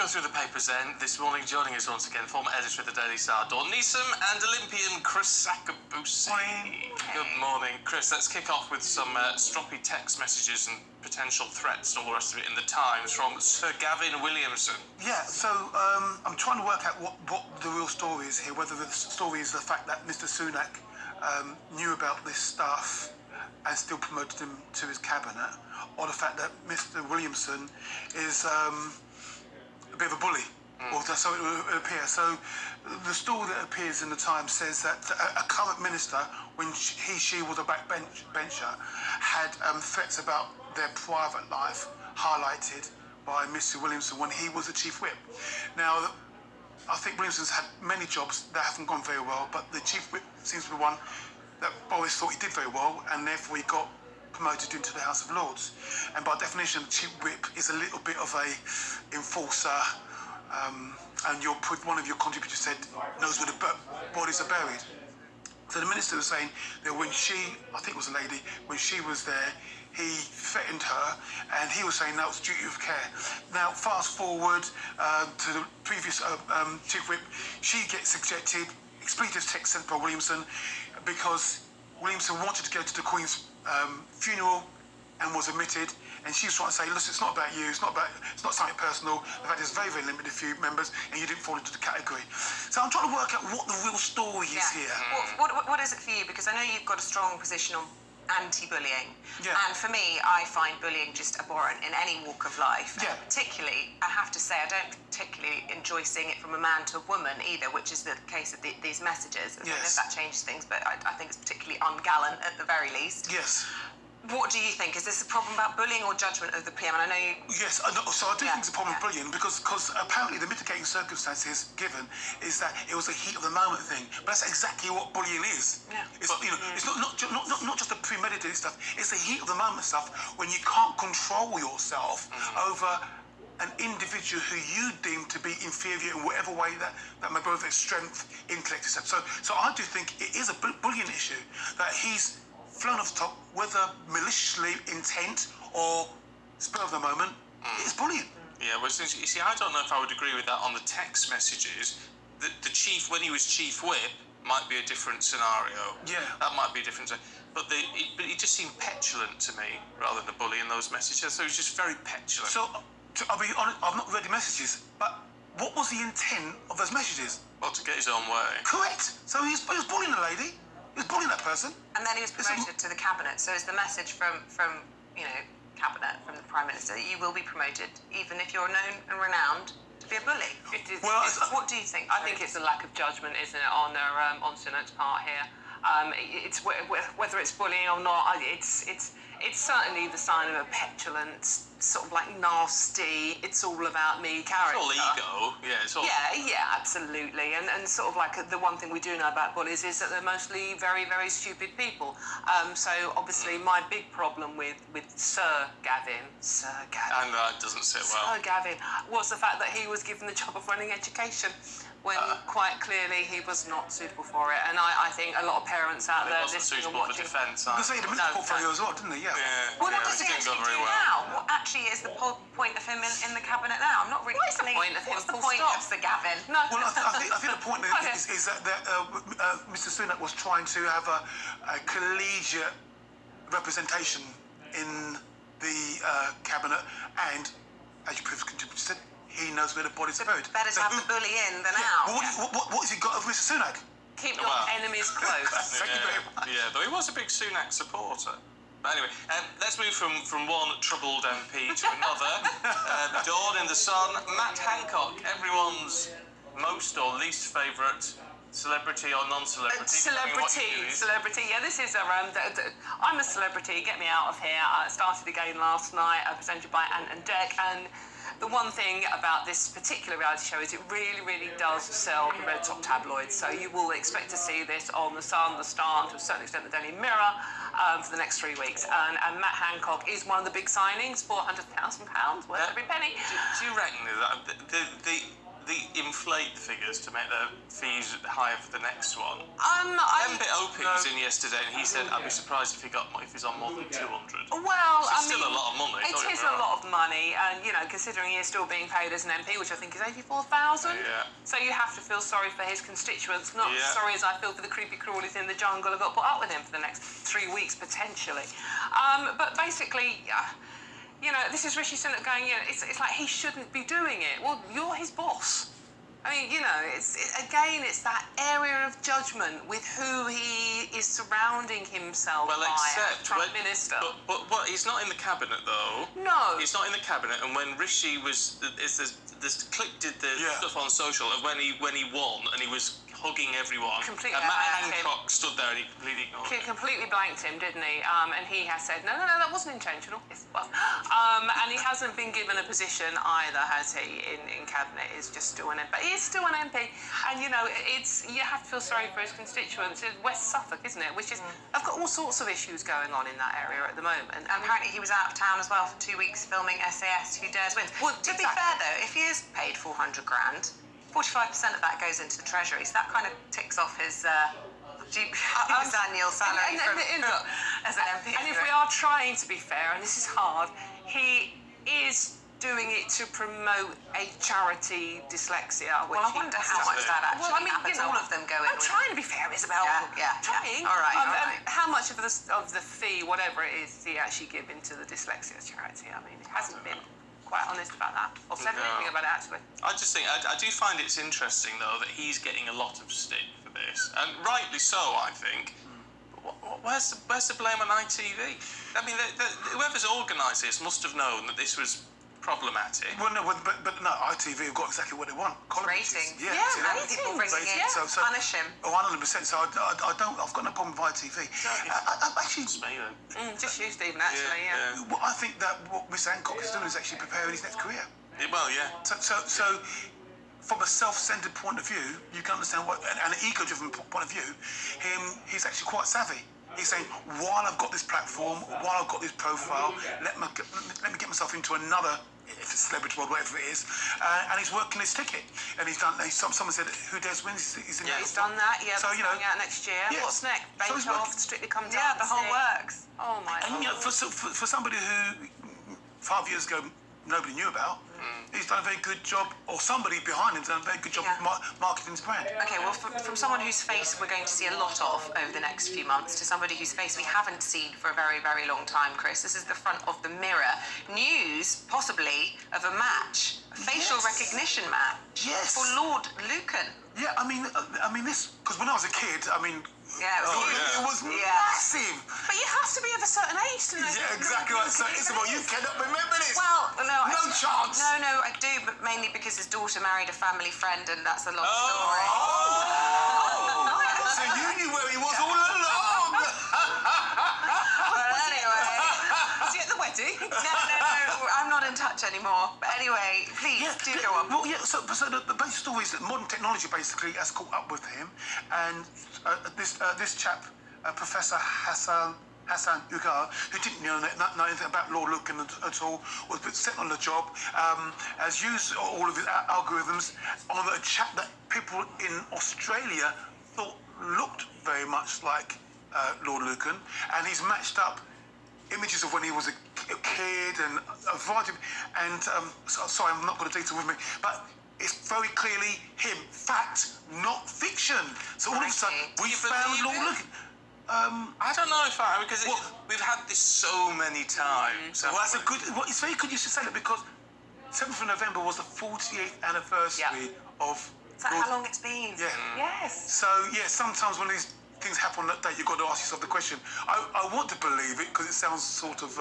go through the papers then. This morning, joining us once again, former editor of the Daily Star, Dawn Neeson, and Olympian Chris Sakabusi. Good morning, Chris. Let's kick off with some stroppy text messages and potential threats and all the rest of it in the Times from Sir Gavin Williamson. Yeah, so I'm trying to work out what the real story is here, whether the story is the fact that Mr. Sunak knew about this stuff and still promoted him to his cabinet, or the fact that Mr. Williamson is a bit of a bully, or so it would appear. So the story that appears in the Times says that a current minister, when she was a backbencher, had threats about their private life highlighted by Mr. Williamson when he was the chief whip. Now, I think Williamson's had many jobs that haven't gone very well, but the chief whip seems to be one that Boris thought he did very well, and therefore he got promoted into the House of Lords. And by definition, the chief whip is a little bit of a enforcer, and one of your contributors said, knows where the bodies are buried. So the minister was saying that when she, I think it was a lady, when she was there, he threatened her, and he was saying that was duty of care. Now, fast forward to the previous chief whip, she gets subjected, expletive text sent by Williamson, because Williamson wanted to go to the Queen's funeral and was omitted, and she was trying to say, listen, it's not about you, it's not something personal. In fact, there's very, very limited few members, and you didn't fall into the category. So I'm trying to work out what the real story is here. What is it for you? Because I know you've got a strong position on anti-bullying, and for me, I find bullying just abhorrent in any walk of life. Particularly, I have to say, I don't particularly enjoy seeing it from a man to a woman either, which is the case of these messages. I don't know if that changes things, but I think it's particularly ungallant at the very least. Yes. What do you think? Is this a problem about bullying or judgment of the PM? And I know you... Yes, so I do think it's a problem with bullying, because apparently the mitigating circumstances given is that it was a heat of the moment thing. But that's exactly what bullying is. It's, it's not just the premeditated stuff, it's the heat of the moment stuff when you can't control yourself over an individual who you deem to be inferior in whatever way that may both their strength, intellect, etc. So I do think it is a bullying issue, that he's flown off the top, whether maliciously intent or spur of the moment, it's bullying. Yeah, well, you see, I don't know if I would agree with that on the text messages. The chief, when he was chief whip, might be a different scenario. Yeah. That might be a different. But he just seemed petulant to me, rather than a bully in those messages. So he was just very petulant. So, I'll be honest, I've not read the messages, but what was the intent of those messages? Well, to get his own way. Correct. So he was bullying the lady. He was bullying that person. And then he was promoted to the cabinet. So is the message from cabinet, from the Prime Minister, that you will be promoted, even if you're known and renowned to be a bully? What do you think? I think it's a lack of judgment, isn't it, on Sunak's part here. It's whether it's bullying or not. It's certainly the sign of a petulant, sort of like nasty, it's all about me character. It's all ego, it's all... Yeah, absolutely. And sort of like the one thing we do know about bullies is that they're mostly very, very stupid people. So obviously my big problem with Sir Gavin, and that doesn't sit well. Sir Gavin, was the fact that he was given the job of running education, when quite clearly he was not suitable for it. And I think a lot of parents out there listening and watching... Defence, because he had a minister portfolio as well, didn't he? What does he actually do now? What actually is the point of him in the cabinet now? I'm not really... What's the point of him? What's the point of Sir Gavin? No. Well, I think the point is that Mr. Sunak was trying to have a collegiate representation in the cabinet, and as you previously said, he knows where the bodies are buried. Better to have the bully in than out. What has he got of Mr. Sunak? Keep your enemies close. Thank you very much. Yeah, though he was a big Sunak supporter. But anyway, let's move from one troubled MP to another. Dawn in the Sun, Matt Hancock, everyone's most or least favourite celebrity or non-celebrity. Celebrity. Yeah, this is I'm a celebrity. Get me out of here. I started again last night, presented by Ant and Dec, and the one thing about this particular reality show is it really, really does sell the red top tabloids. So you will expect to see this on The Sun, The Star, and to a certain extent the Daily Mirror for the next 3 weeks. And Matt Hancock is one of the big signings, £400,000, worth every penny. Do you reckon that they inflate the figures to make their fees higher for the next one? Mbit Opie was in yesterday, and he said, "I'd be surprised if he's on more than 200." Well, It's still a lot of money. It is a lot of money, and considering he's still being paid as an MP, which I think is 84,000. Yeah. So you have to feel sorry for his constituents, not as sorry as I feel for the creepy crawlies in the jungle who've got to put up with him for the next 3 weeks potentially. But basically, this is Rishi Sunak going, it's like he shouldn't be doing it. Well, you're his boss. I mean, it's that area of judgment with who he is surrounding himself by as Prime Minister. But what? He's not in the cabinet though. No. He's not in the cabinet. And when Rishi was, this clip did the stuff on social of when he won and he was hugging everyone. Completely and Matt blanked Hancock stood there and he completely ignored him. Completely blanked him, didn't he? And he has said, no, that wasn't intentional. Yes, it was. And he hasn't been given a position either, has he, in cabinet. He's just still an MP. He is still an MP. And, you have to feel sorry for his constituents. It's West Suffolk, isn't it? Which is, I've got all sorts of issues going on in that area at the moment. And apparently he was out of town as well for 2 weeks filming SAS Who Dares Wins. Well, to be fair, though, if he is paid 400 grand, 45% of that goes into the Treasury, so that kind of ticks off his his annual salary as an MP. And if we are trying to be fair, and this is hard, he is doing it to promote a charity dyslexia. Well, I wonder how much that actually happens. All of them go in. I'm trying to be fair, Isabel. Yeah. Trying. All right. How much of the fee, whatever it is, he actually give into the dyslexia charity? I mean, it hasn't been quite honest about that, or said anything about it actually. I just think I do find it's interesting though that he's getting a lot of stick for this, and rightly so, I think. Where's the blame on ITV? I mean, whoever's organised this must have known that this was problematic. Well, no, but no, ITV have got exactly what they want. Ratings. Yeah, people bringing it. So, punish him. 100%. So I've got no problem with ITV. I actually, just you, Stephen. Actually, yeah. Well, I think that what Mr. Hancock is doing is actually preparing his next career. Well, yeah. So from a self-centered point of view, you can understand and an ego-driven point of view, he's actually quite savvy. He's saying, while I've got this platform, while I've got this profile, let me get myself into another, if it's celebrity world, whatever it is, and he's working his ticket. And he's done. Someone said, "Who Dares Wins?" He's done that. Yeah, so coming out next year. Yeah. What's next? Bake Off, Strictly Come Dancing. Yeah, the whole works. Oh my God. And for somebody who 5 years ago nobody knew about. He's done a very good job, or somebody behind him's done a very good job marketing his brand. Okay, well, from someone whose face we're going to see a lot of over the next few months to somebody whose face we haven't seen for a very, very long time, Chris, this is the front of the Mirror. News, possibly, of a match, a facial recognition match for Lord Lucan. Yeah, I mean this, because when I was a kid, it was massive. But you have to be of a certain age to know. Yeah, exactly right. So, Isabel, you cannot remember this. Well, no. No chance. No, I do, but mainly because his daughter married a family friend, and that's a long story. So you knew where he was all along. Well, anyway. Was he at the wedding? No, I'm not in touch anymore. But anyway, please, do go on. Well, so the basic story is that modern technology basically has caught up with him, and this chap, Professor Hassan Ugar, who didn't know anything about Lord Lucan at all, was sent on the job, has used all of his algorithms on a chap that people in Australia thought looked very much like Lord Lucan, and he's matched up images of when he was a kid and a variety of, and sorry, I've not got the data with me, but it's very clearly him. Fact, not fiction. So all of a sudden, we found Lord Lucan. I don't know if because we've had this so many times. Well, that's a good. Well, it's very good you should say that, because 7th of November was the 48th anniversary of. Is that how long it's been? Yeah. Yes. So sometimes when these things happen on that day, you've got to ask yourself the question. I want to believe it because it sounds sort of.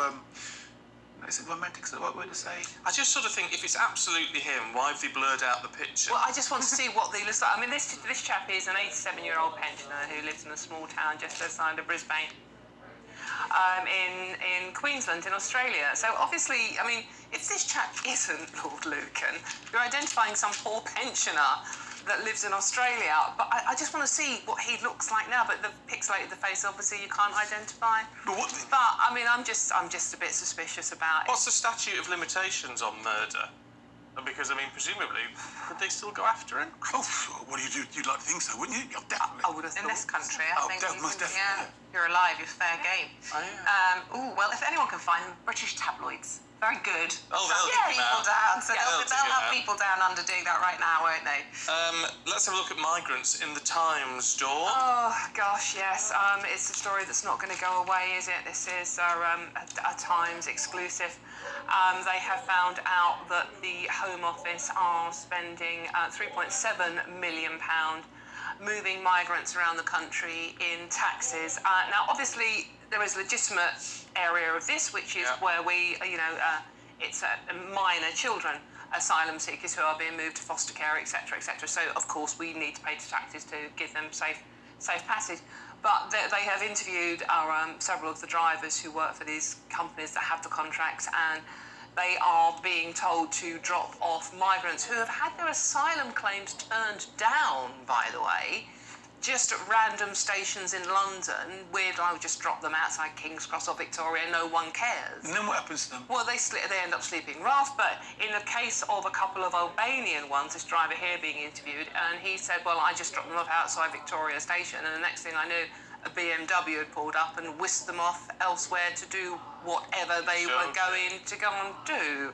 Is it romantic? Is that the right word to say? I just sort of think if it's absolutely him, why have they blurred out the picture? Well, I just want to see what they look like. I mean, this chap is an 87-year-old pensioner who lives in a small town just outside of Brisbane, in Queensland, in Australia. So obviously, I mean, if this chap isn't Lord Lucan, you're identifying some poor pensioner that lives in Australia. But I just want to see what he looks like now. But the pixelated the face, obviously, you can't identify. But I mean, I'm just a bit suspicious about it. What's the statute of limitations on murder? Because, I mean, presumably, would they still go after him? Oh, what do you do? You'd like to think so, wouldn't you? Oh, definitely. I would have In thought. this country, I think. Most definitely. Yeah, you're alive, you're fair game. Oh, yeah. Well, if anyone can find them, British tabloids. Very good. Oh, they'll yeah, dig him people out. down. So Yeah, they'll dig him have out. people down under doing that right now, won't they? Let's have a look at migrants in the Times, Dawn. Oh gosh, yes. It's a story that's not going to go away, is it? This is a Times exclusive. They have found out that the Home Office are spending £3.7 million moving migrants around the country in taxis. Now, obviously, there is a legitimate area of this, which is where we, it's minor children, asylum seekers who are being moved to foster care, etc., etc. So, of course, we need to pay taxes to give them safe passage. But they have interviewed several of the drivers who work for these companies that have the contracts, and they are being told to drop off migrants who have had their asylum claims turned down, by the way, just at random stations in London. Weird, I would just drop them outside King's Cross or Victoria, no one cares. And then what happens to them? Well, they end up sleeping rough, but in the case of a couple of Albanian ones, this driver here being interviewed, and he said, well, I just dropped them off outside Victoria Station, and the next thing I knew, a BMW had pulled up and whisked them off elsewhere to do whatever they were going to go and do.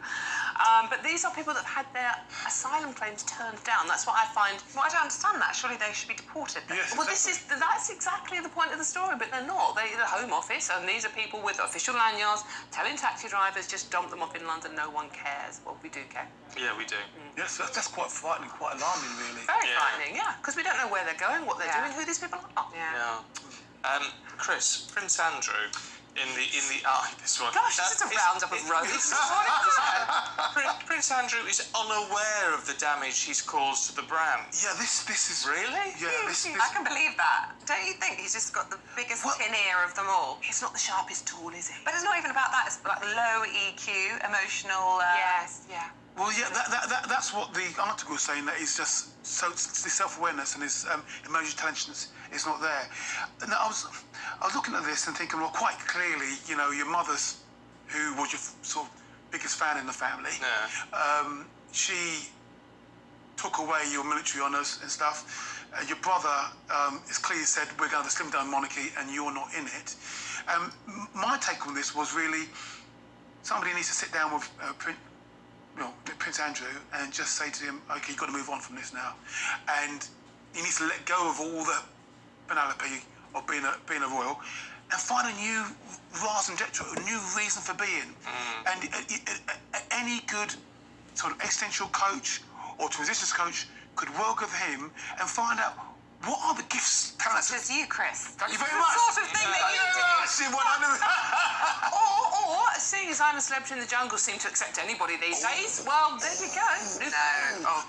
But these are people that have had their asylum claims turned down. That's what I find. Well, I don't understand that. Surely they should be deported then. Yes, Well, exactly. that's exactly the point of the story, but they're not. They're the Home Office, and these are people with official lanyards telling taxi drivers just dump them off in London. No one cares. Well, we do care. Yeah, we do. Yes, that's quite frightening, quite alarming, really. Very frightening, yeah, because we don't know where they're going, what they're doing, who these people are. Yeah. Chris, Prince Andrew in the this one. Gosh, this is a roundup of roses. Prince Andrew is unaware of the damage he's caused to the brand. Yeah, this is Really? Yeah, this. I can believe that. Don't you think he's just got the biggest tin ear of them all? He's not the sharpest tool, is he? But it's not even about that. It's like low EQ, emotional. Yes, yeah. Well, yeah, that's what the article was saying. That he's just so his self-awareness and his emotional intelligence is not there. And I was looking at this and thinking, well, quite clearly, your mother's, who was your sort of biggest fan in the family, she took away your military honours and stuff. Your brother has clearly said we're going to have a slim down monarchy, and you're not in it. My take on this was really somebody needs to sit down with Prince Andrew and just say to him, okay, you've got to move on from this now, and he needs to let go of all the Penelope of being a royal and find a new raison d'etre, a new reason for being. And any good sort of existential coach or transitions coach could work with him and find out what are the gifts, talents. Such as you, Chris. Thank you very much. The sort of thing that you do. Or seeing as I'm a celebrity in the jungle seem to accept anybody these days, well, there you go. No.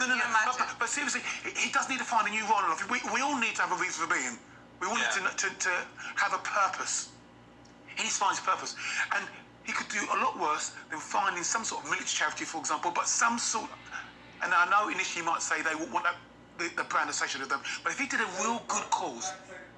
But seriously, he does need to find a new role in life. We all need to have a reason for being. We all need to have a purpose. He needs to find his purpose. And he could do a lot worse than finding some sort of military charity, for example, but some sort. And I know initially you might say they want the brand associated with them, but if he did a real good cause,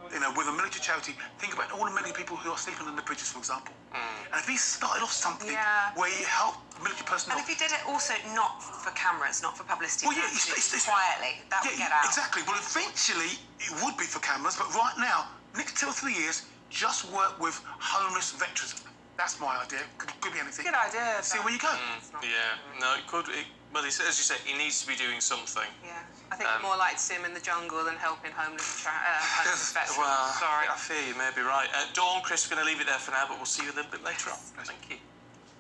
with a military charity, think about all the many people who are sleeping on the bridges, for example. And if he started off something where he helped military personnel. And if he did it also not for cameras, not for publicity, it's quietly, that would get out. Exactly. Well, eventually it would be for cameras, but right now, next 2 or 3 years, just work with homeless veterans. That's my idea. Could be anything. Good idea. See where you go. Yeah. No, it could. Well, as you say, he needs to be doing something. Yeah. I think we'd more like to see him in the jungle than helping homeless veterans. Well, Sorry. I fear you may be right. Dawn, Chris, we're going to leave it there for now, but we'll see you a little bit later on.